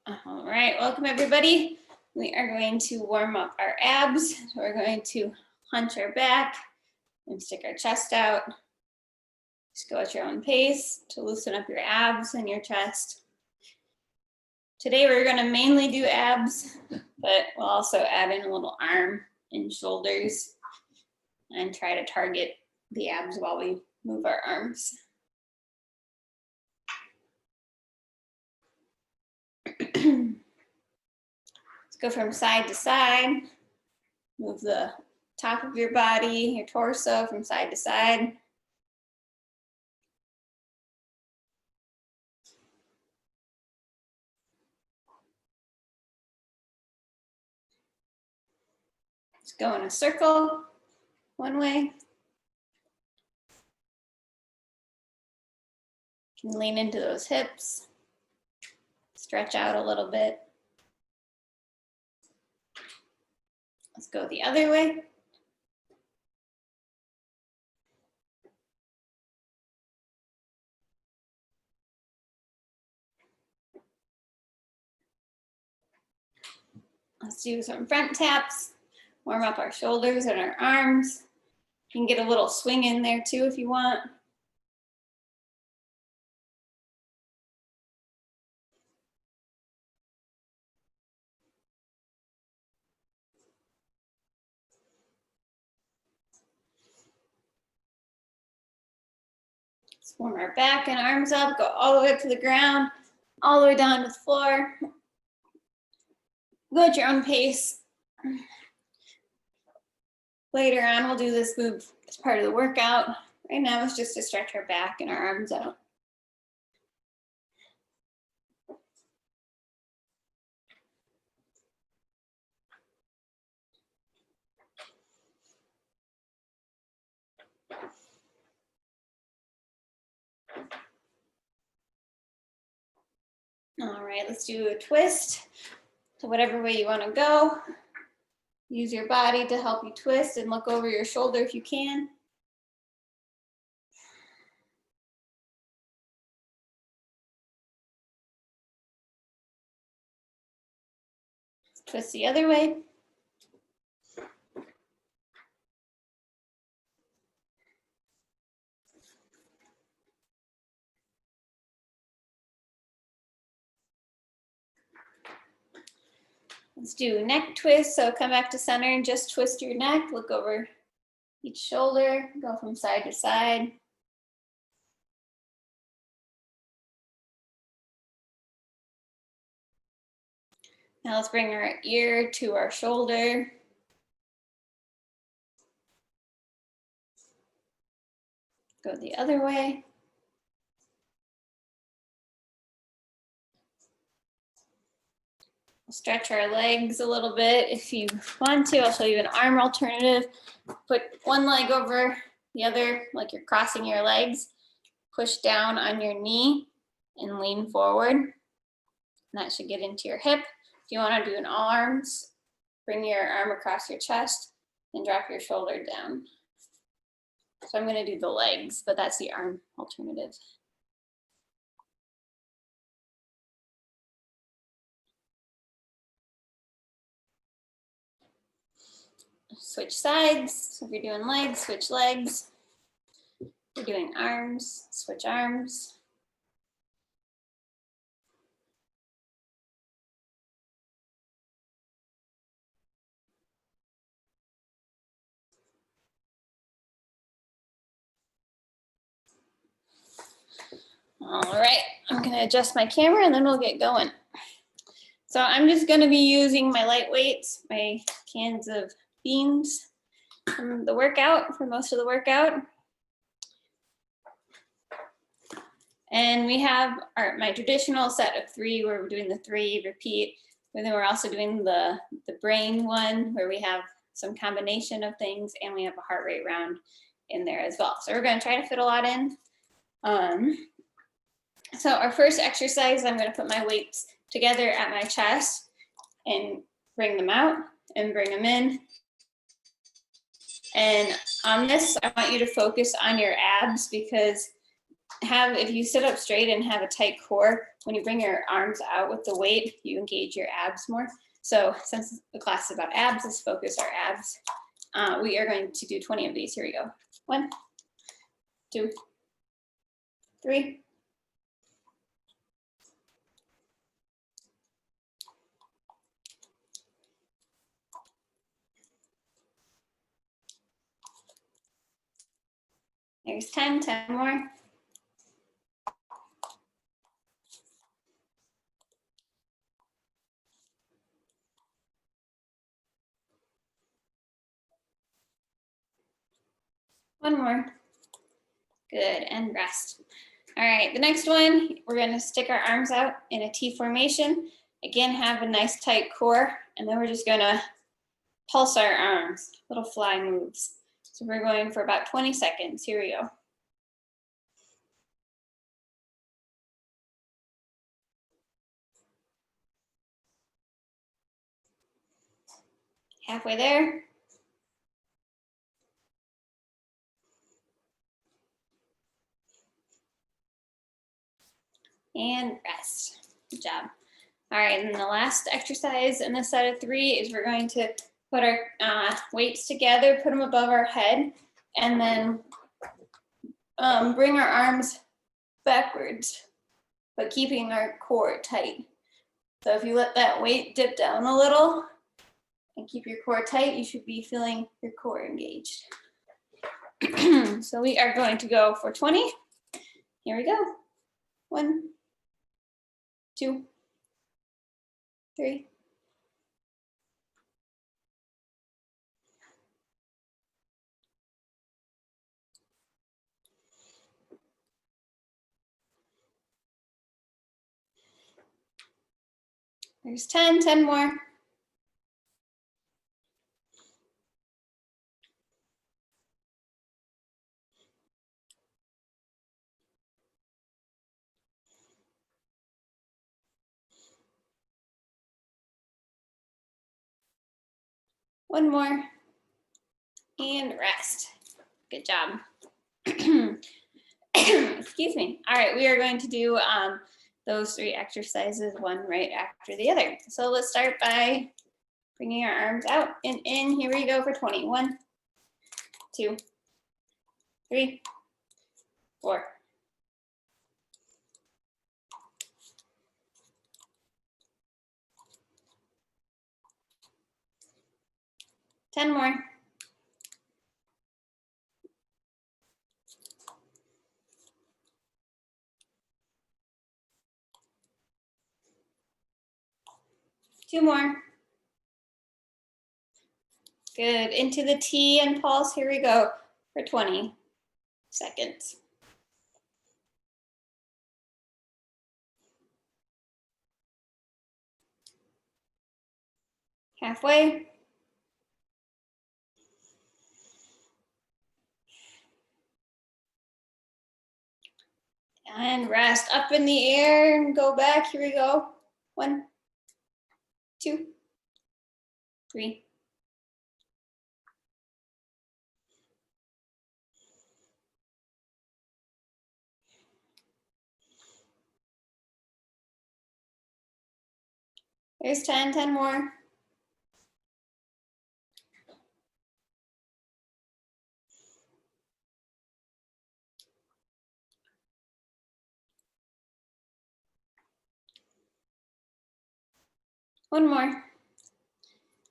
All right, welcome everybody. We are going to warm up our abs. So we're going to hunch our back and stick our chest out. Just go at your own pace to loosen up your abs and your chest. Today we're going to mainly do abs, but we'll also add in a little arm and shoulders and try to target the abs while we move our arms. Let's go from side to side. Move the top of your body, your torso from side to side. Let's go in a circle one way. You can lean into those hips. Stretch out a little bit. Let's go the other way. Let's do some front taps. Warm up our shoulders and our arms. You can get a little swing in there too if you want. Let's warm our back and arms up. Go all the way up to the ground, all the way down to the floor. Go at your own pace. Later on, we'll do this move as part of the workout. Right now, it's just to stretch our back and our arms out. All right, let's do a twist. So whatever way you want to go, use your body to help you twist and look over your shoulder if you can. Twist the other way. Let's do a neck twist. So come back to center and just twist your neck. Look over each shoulder. Go from side to side. Now let's bring our ear to our shoulder. Go the other way. Stretch our legs a little bit if you want to. I'll show you an arm alternative. Put one leg over the other, like you're crossing your legs. Push down on your knee and lean forward. And that should get into your hip. If you want to do an all arms, bring your arm across your chest and drop your shoulder down. So I'm going to do the legs, but that's the arm alternative. Switch sides. So if you're doing legs, switch legs. If you're doing arms, switch arms. All right, I'm going to adjust my camera and then we'll get going. So I'm just going to be using my light weights, my cans of beans from the workout, for most of the workout. And we have my traditional set of 3 where we're doing the 3 repeat. And then we're also doing the brain one where we have some combination of things and we have a heart rate round in there as well. So we're going to try to fit a lot in. So our first exercise, I'm going to put my weights together at my chest and bring them out and bring them in. And on this, I want you to focus on your abs because if you sit up straight and have a tight core, when you bring your arms out with the weight, you engage your abs more. So since the class is about abs, let's focus our abs. We are going to do 20 of these. Here we go. 1, 2, 3. There's 10 more. One more. Good, and rest. All right, the next one, we're gonna stick our arms out in a T formation. Again, have a nice tight core, and then we're just gonna pulse our arms, little fly moves. So we're going for about 20 seconds. Here we go. Halfway there. And rest. Good job. All right, and the last exercise in the set of 3 is we're going to put our weights together, put them above our head, and then bring our arms backwards, but keeping our core tight. So if you let that weight dip down a little and keep your core tight, you should be feeling your core engaged. So we are going to go for 20. Here we go. 1, 2, 3. There's 10 more. One more. And rest. Good job. Excuse me. All right, we are going to do those 3 exercises, one right after the other. So let's start by bringing our arms out and in. Here we go for 20. 1, 2, 3, 4. 10 more. 2 more. Good. Into the T and pulse. Here we go for 20 seconds. Halfway. And rest. Up in the air and go back. Here we go. 1, 2, 3. There's 10 more. One more.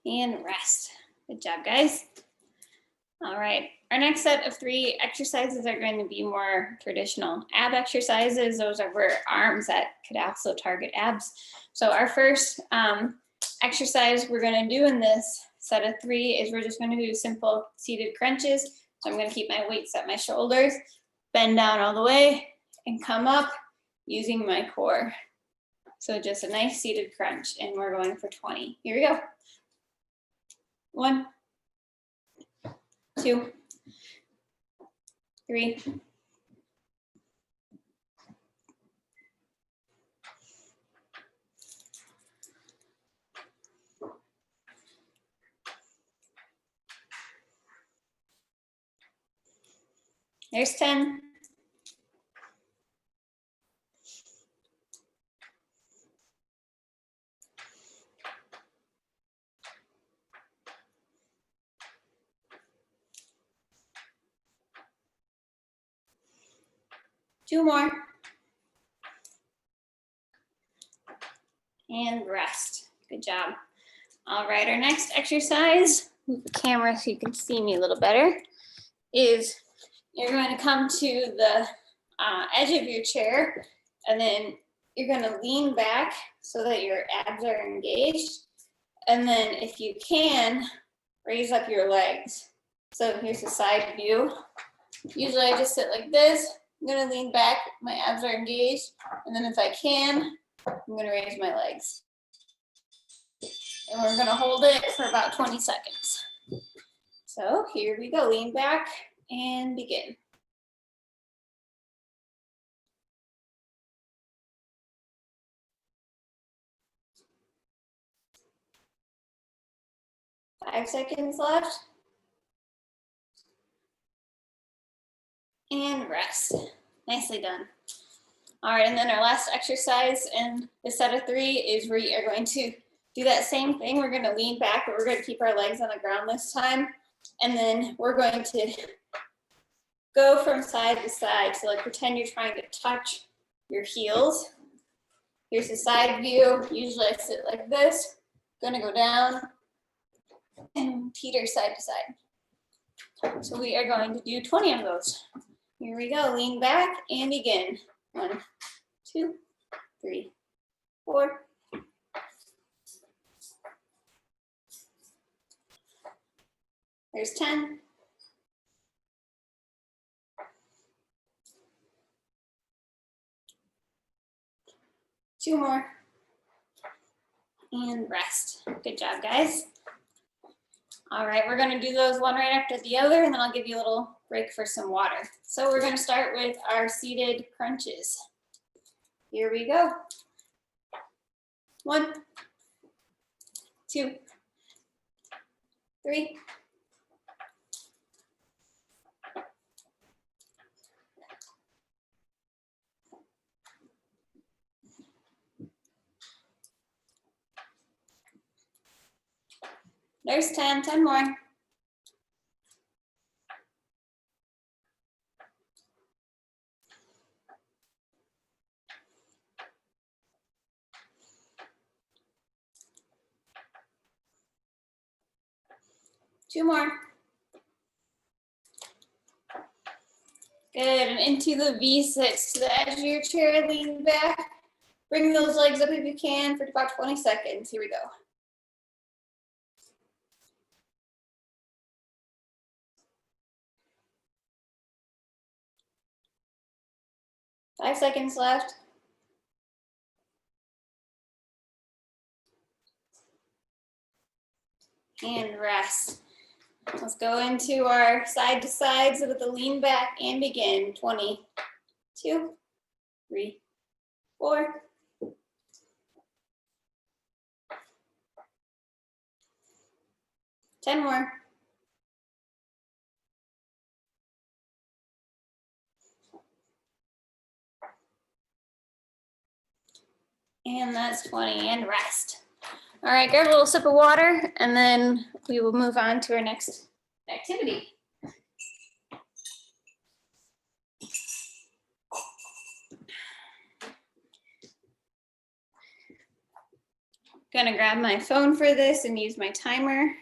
And rest. Good job, guys. All right, our next set of 3 exercises are going to be more traditional ab exercises. Those are for arms that could also target abs. So our first exercise we're going to do in this set of 3 is we're just going to do simple seated crunches. So I'm going to keep my weights at my shoulders, bend down all the way, and come up using my core. So just a nice seated crunch, and we're going for 20. Here we go. 1, 2, 3. There's 10. 2 more. And rest. Good job. All right, our next exercise, move the camera so you can see me a little better, is you're going to come to the edge of your chair, and then you're going to lean back so that your abs are engaged. And then if you can, raise up your legs. So here's a side view. Usually I just sit like this. I'm going to lean back, my abs are engaged. And then if I can, I'm going to raise my legs. And we're going to hold it for about 20 seconds. So here we go. Lean back and begin. Five seconds left. And rest. Nicely done. All right, and then our last exercise in the set of 3 is we are going to do that same thing. We're going to lean back, but we're going to keep our legs on the ground this time. And then we're going to go from side to side. So like pretend you're trying to touch your heels. Here's the side view. Usually I sit like this. Gonna go down and teeter side to side. So we are going to do 20 of those. Here we go. Lean back and begin. 1, 2, 3, 4. There's 10. Two more. And rest. Good job, guys. All right, we're gonna do those one right after the other, and then I'll give you a little break for some water. So we're gonna start with our seated crunches. Here we go. 1, 2, 3. There's 10, 10 more. Two more. Good, and into the V6 to the edge of your chair, lean back. Bring those legs up if you can for about 20 seconds. Here we go. Five seconds left. And rest. Let's go into our side to sides with the lean back and begin. 20, 2, 3, 4. 10 more. And that's 20, and rest. All right, grab a little sip of water, and then we will move on to our next activity. Gonna grab my phone for this and use my timer.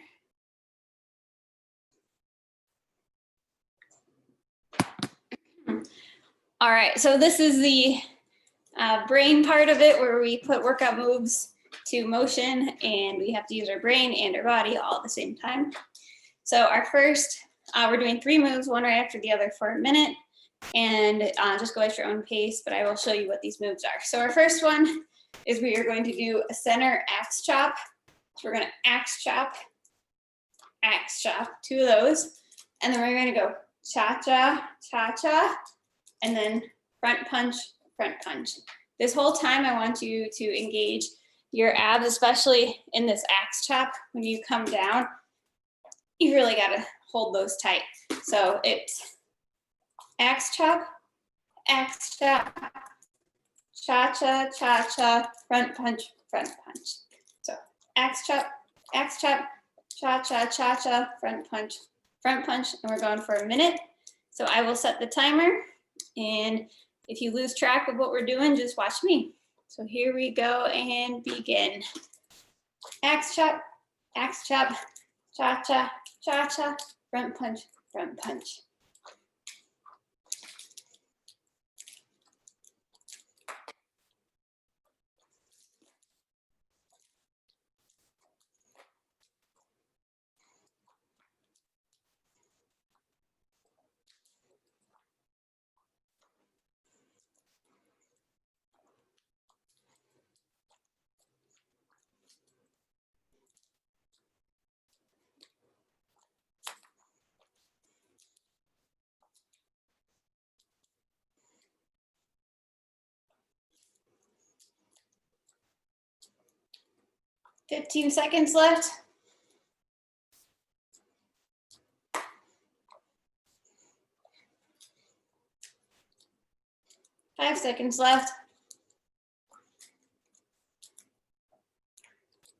All right, so this is the brain part of it where we put workout moves to motion, and we have to use our brain and our body all at the same time. So our first, we're doing 3 moves, one right after the other for a minute, and just go at your own pace, but I will show you what these moves are. So our first one is we are going to do a center axe chop. So we're gonna axe chop, 2 of those, and then we're gonna go cha-cha, cha-cha, and then front punch, front punch. This whole time I want you to engage your abs, especially in this axe chop. When you come down, you really gotta hold those tight. So it's axe chop, cha-cha, cha-cha, front punch, front punch. So axe chop, cha-cha, cha-cha, front punch, and we're going for a minute. So I will set the timer, and if you lose track of what we're doing, just watch me. So here we go and begin. Axe chop, cha-cha, cha-cha, front punch, front punch. "15 seconds left. Five seconds left.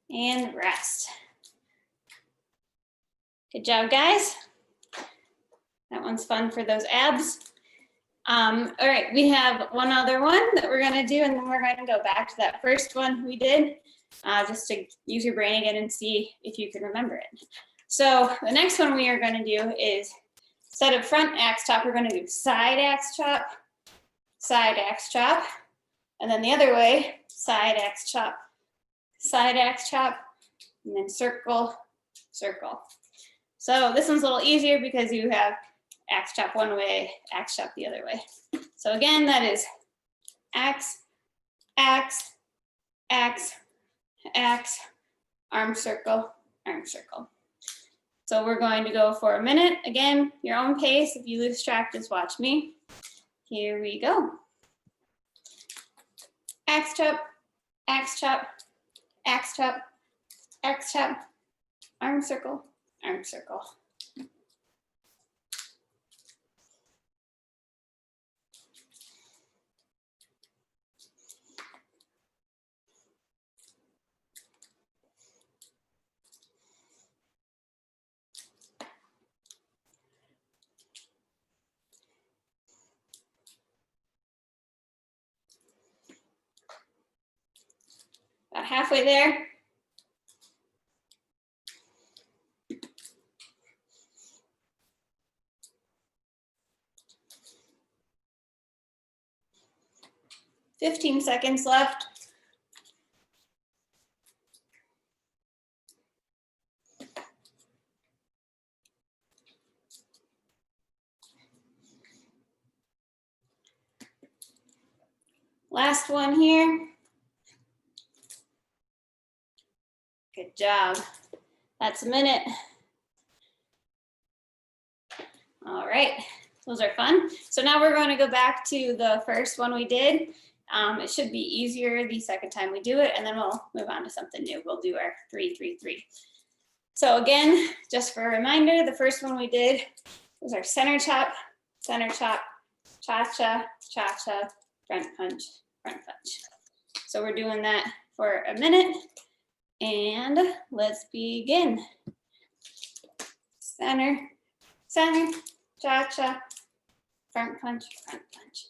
And rest. Good job, guys. That one's fun for those abs. All right, we have one other one that we're gonna do, and then we're gonna go back to that first one we did, just to use your brain again and see if you can remember it. So the next one we are gonna do is, instead of front axe chop, we're gonna do side axe chop, and then the other way, side axe chop, and then circle, circle. So this one's a little easier because you have axe chop one way, axe chop the other way. So again, that is axe, axe, axe, axe, arm circle, arm circle. So we're going to go for a minute. Again, your own pace. If you lose track, just watch me. Here we go. Axe chop, axe chop, axe chop, axe chop, arm circle, arm circle. About halfway there. "15 seconds left. Last one here. Good job. That's a minute. All right, those are fun. So now we're going to go back to the first one we did. It should be easier the second time we do it, and then we'll move on to something new. We'll do our 3-3-3. So again, just for a reminder, the first one we did was our center chop, cha-cha, cha-cha, front punch, front punch. So we're doing that for a minute, and let's begin. Center, center, cha-cha, front punch, front punch.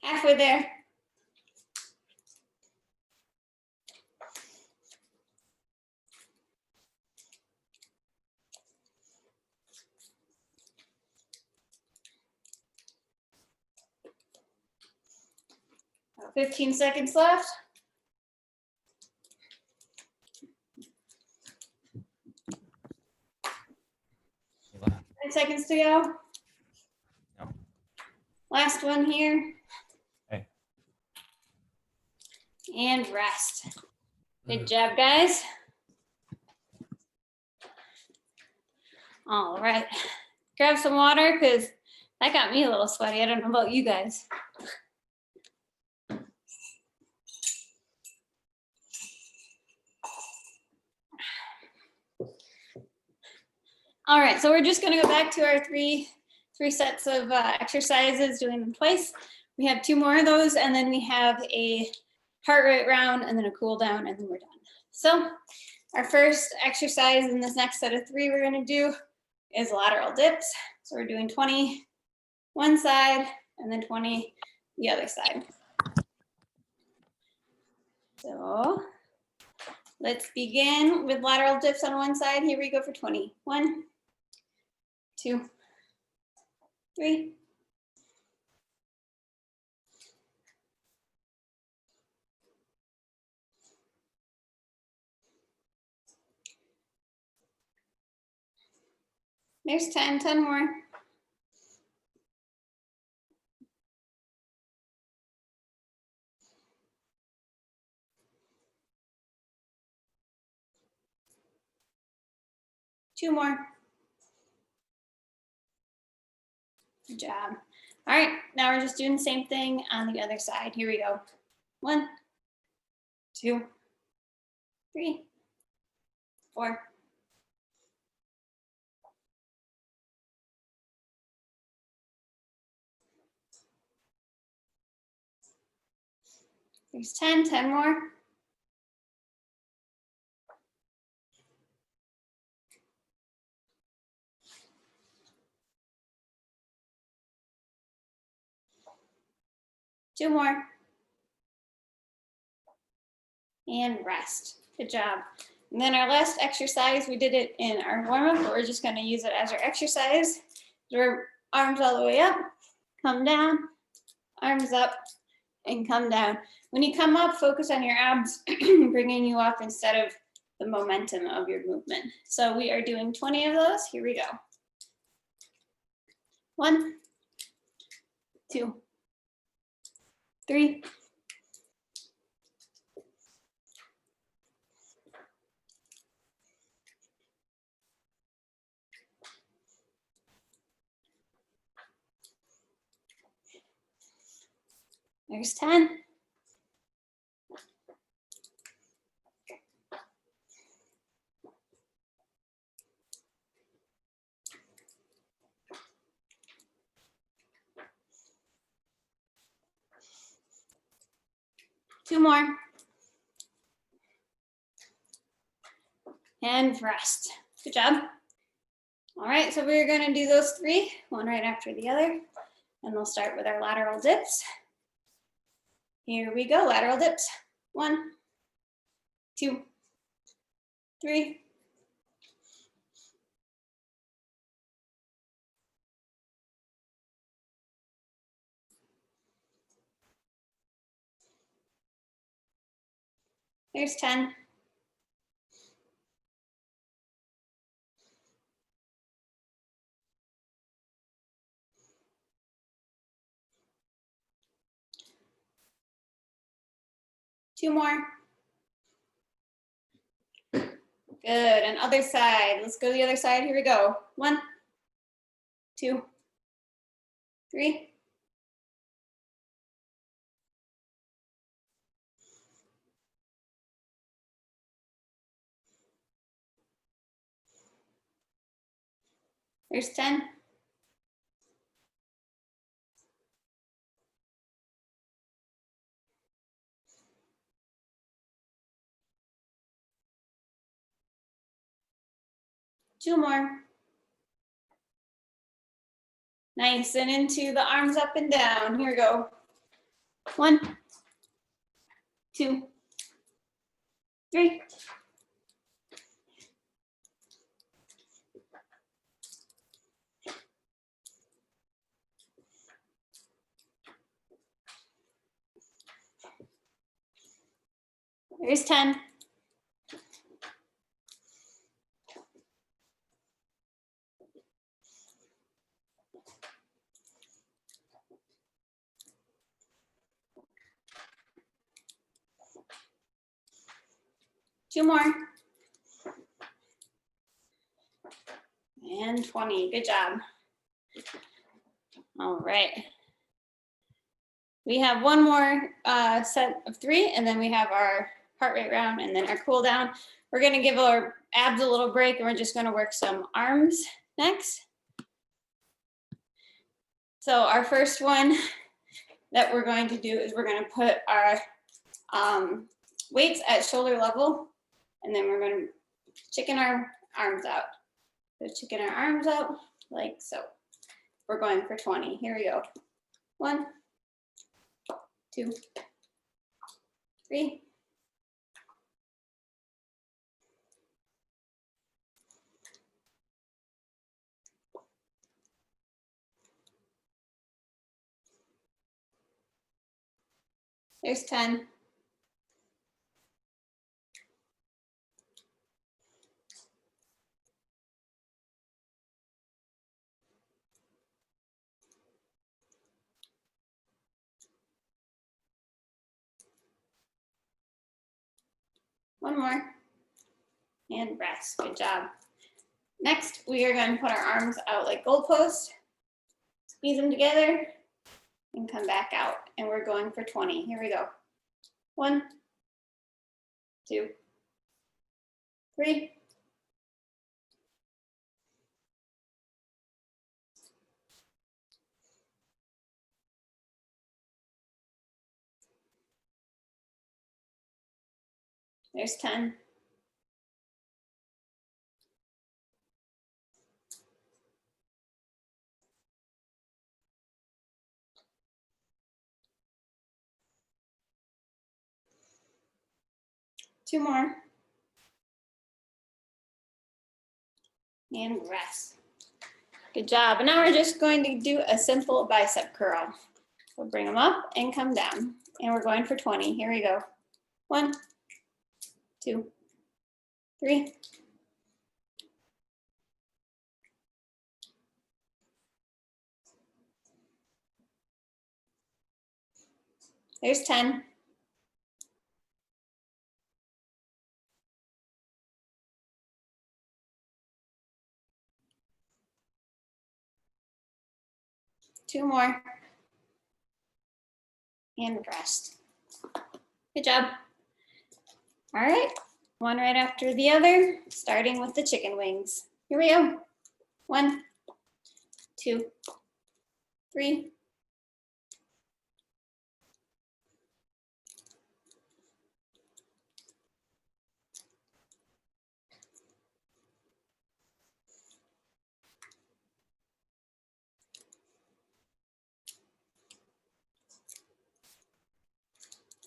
Halfway there. About 15 seconds left. 10 seconds to go. No. Last one here. Okay. And rest. Good job, guys. All right. Grab some water because that got me a little sweaty. I don't know about you guys. All right, so we're just gonna go back to our three sets of exercises, doing them twice. We have 2 more of those, and then we have a heart rate round, and then a cool down, and then we're done. So our first exercise in this next set of 3 we're gonna do is lateral dips. So we're doing 20 one side, and then 20 the other side. So let's begin with lateral dips on one side. Here we go for 20. 1, 2, 3. There's 10, 10 more. Two more. Good job. All right, now we're just doing the same thing on the other side. Here we go. 1, 2, 3, 4. There's 10, 10 more. Two more. And rest. Good job. And then our last exercise, we did it in our warm-up, but we're just gonna use it as our exercise. Our arms all the way up, come down, arms up, and come down. When you come up, focus on your abs, bringing you up instead of the momentum of your movement. So we are doing 20 of those. Here we go. 1, 2, 3, 10. Two more. And rest. Good job. All right, so we're gonna do those 3, one right after the other. And we'll start with our lateral dips. Here we go, lateral dips. 1, 2, 3. There's 10. Two more. Good, and other side. Let's go to the other side. Here we go. 1, 2, 3. There's 10. Two more. Nice, and into the arms up and down. Here we go. 1, 2, 3. There's 10. Two more. And 20. Good job. All right. We have one more set of 3, and then we have our heart rate round and then our cool down. We're gonna give our abs a little break and we're just gonna work some arms next. So our first one that we're going to do is we're gonna put our weights at shoulder level, and then we're gonna chicken our arms out. So chicken our arms out like so. We're going for 20. Here we go. 1, 2, 3. There's 10. One more. And rest. Good job. Next, we are going to put our arms out like goalposts, squeeze them together, and come back out. And we're going for 20. Here we go. 1, 2, 3. There's 10. Two more. And rest. Good job. And now we're just going to do a simple bicep curl. We'll bring them up and come down. And we're going for 20. Here we go. 1, 2, 3. There's 10. Two more. And rest. Good job. All right, one right after the other, starting with the chicken wings. Here we go. 1, 2, 3.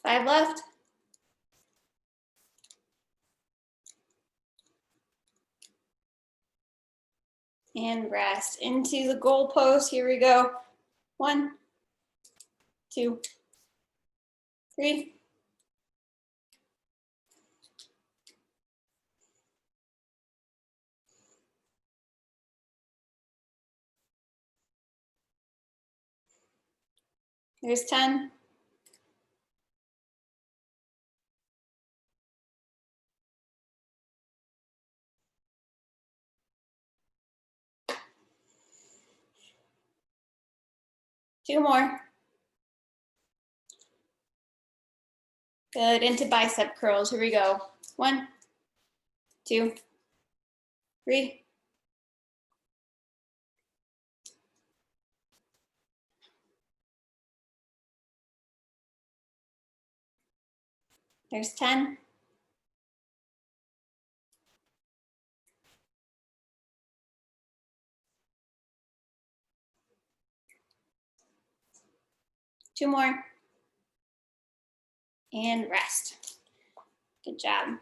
Five left. And rest into the goal post. Here we go. 1, 2, 3. There's 10. Two more. Good, into bicep curls. Here we go. 1, 2, 3. There's 10. Two more. And rest. Good job.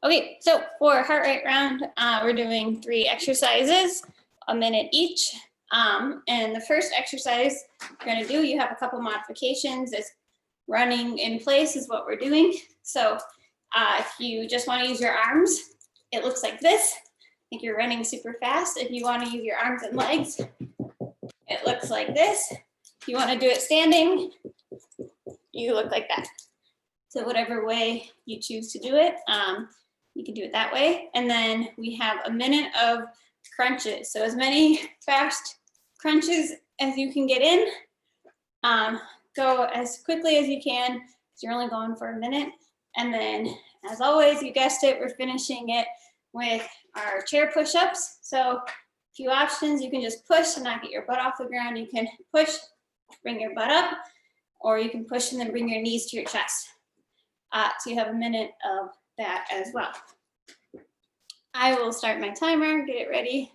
Okay, so for heart rate round, we're doing 3 exercises, a minute each. And the first exercise we're gonna do, you have a couple modifications. It's running in place is what we're doing. So if you just wanna use your arms, it looks like this. I think you're running super fast. If you wanna use your arms and legs, it looks like this. If you wanna do it standing, you look like that. So whatever way you choose to do it, you can do it that way. And then we have a minute of crunches. So as many fast crunches as you can get in, go as quickly as you can, because you're only going for a minute. And then, as always, you guessed it, we're finishing it with our chair push-ups. So a few options, you can just push and not get your butt off the ground. You can push, bring your butt up, or you can push and then bring your knees to your chest. So you have a minute of that as well. I will start my timer, get it ready.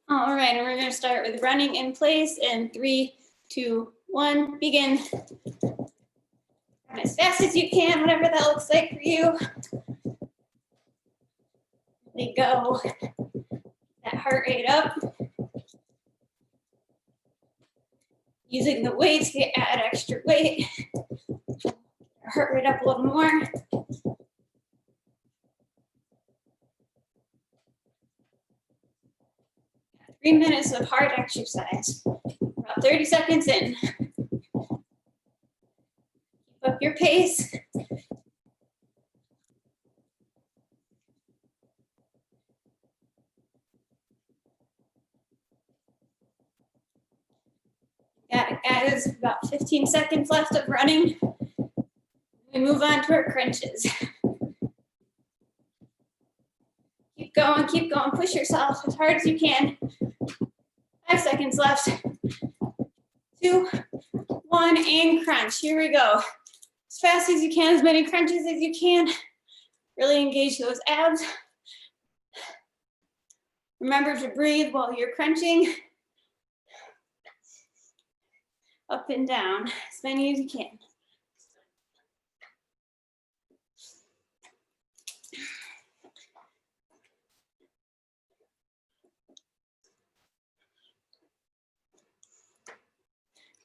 All right, and we're gonna start with running in place in 3, 2, 1, begin. Run as fast as you can, whatever that looks like for you. Really go that heart rate up. Using the weights to add extra weight. Heart rate up a little more. Three minutes of hard exercise. About 30 seconds in. Keep up your pace. Got it, guys. About 15 seconds left of running. We move on to our crunches. Keep going, push yourself as hard as you can. 5 seconds left. 2, 1, and crunch. Here we go. As fast as you can, as many crunches as you can. Really engage those abs. Remember to breathe while you're crunching. Up and down, as many as you can.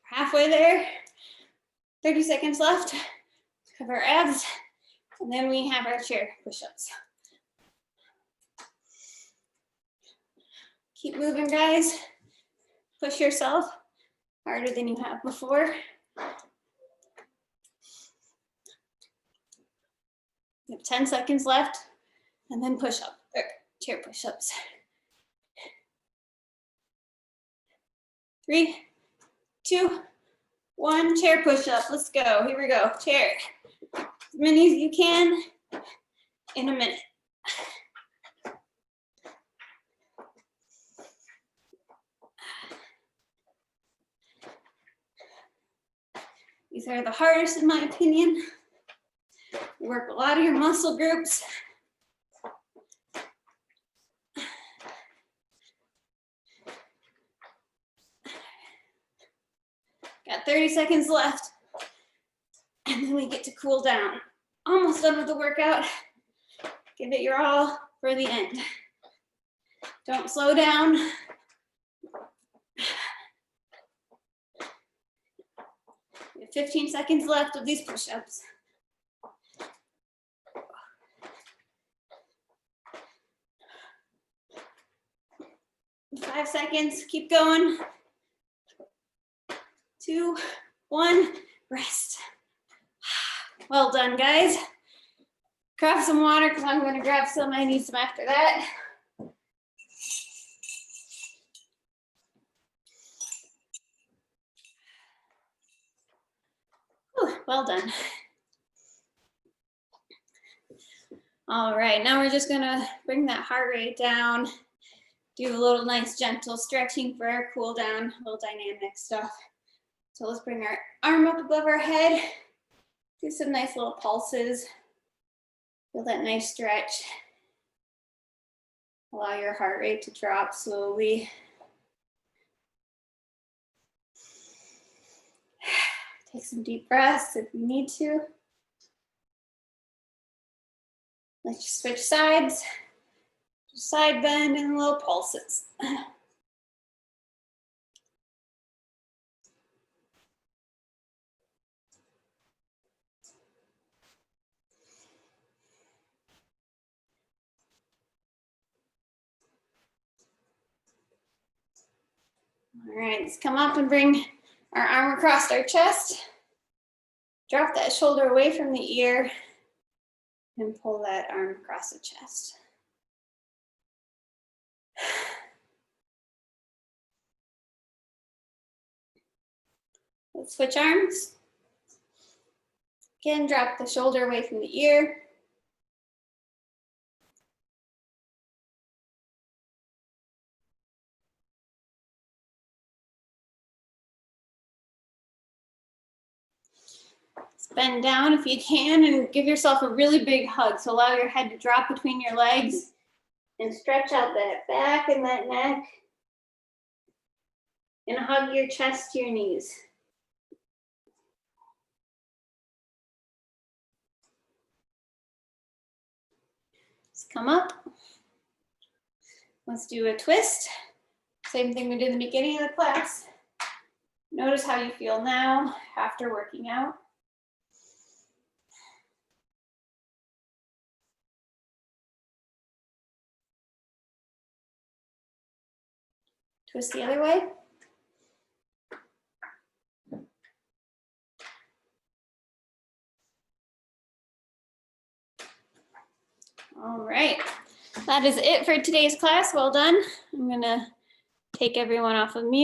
Halfway there, 30 seconds left of our abs, and then we have our chair push-ups. Keep moving, guys. Push yourself harder than you have before. You have 10 seconds left, and then push-up, or chair push-ups. 3, 2, 1, chair push-up. Let's go. Here we go. Chair. As many as you can in a minute. These are the hardest, in my opinion. You work a lot of your muscle groups. Got 30 seconds left. And then we get to cool down. Almost done with the workout. Give it your all for the end. Don't slow down. We have 15 seconds left of these push-ups. 5 seconds, keep going. 2, 1, rest. Well done, guys. Grab some water because I'm going to grab some. I need some after that. Whew, well done. All right, now we're just gonna bring that heart rate down, do a little nice gentle stretching for our cool down, a little dynamic stuff. So let's bring our arm up above our head, do some nice little pulses, feel that nice stretch. Allow your heart rate to drop slowly. Take some deep breaths if you need to. Let's just switch sides, side bend and little pulses. All right, let's come up and bring our arm across our chest. Drop that shoulder away from the ear and pull that arm across the chest. Let's switch arms. Again, drop the shoulder away from the ear. Bend down if you can and give yourself a really big hug. So allow your head to drop between your legs and stretch out that back and that neck. And hug your chest to your knees. Let's come up. Let's do a twist. Same thing we did in the beginning of the class. Notice how you feel now after working out. Twist the other way. All right, that is it for today's class. Well done. I'm gonna take everyone off of mute.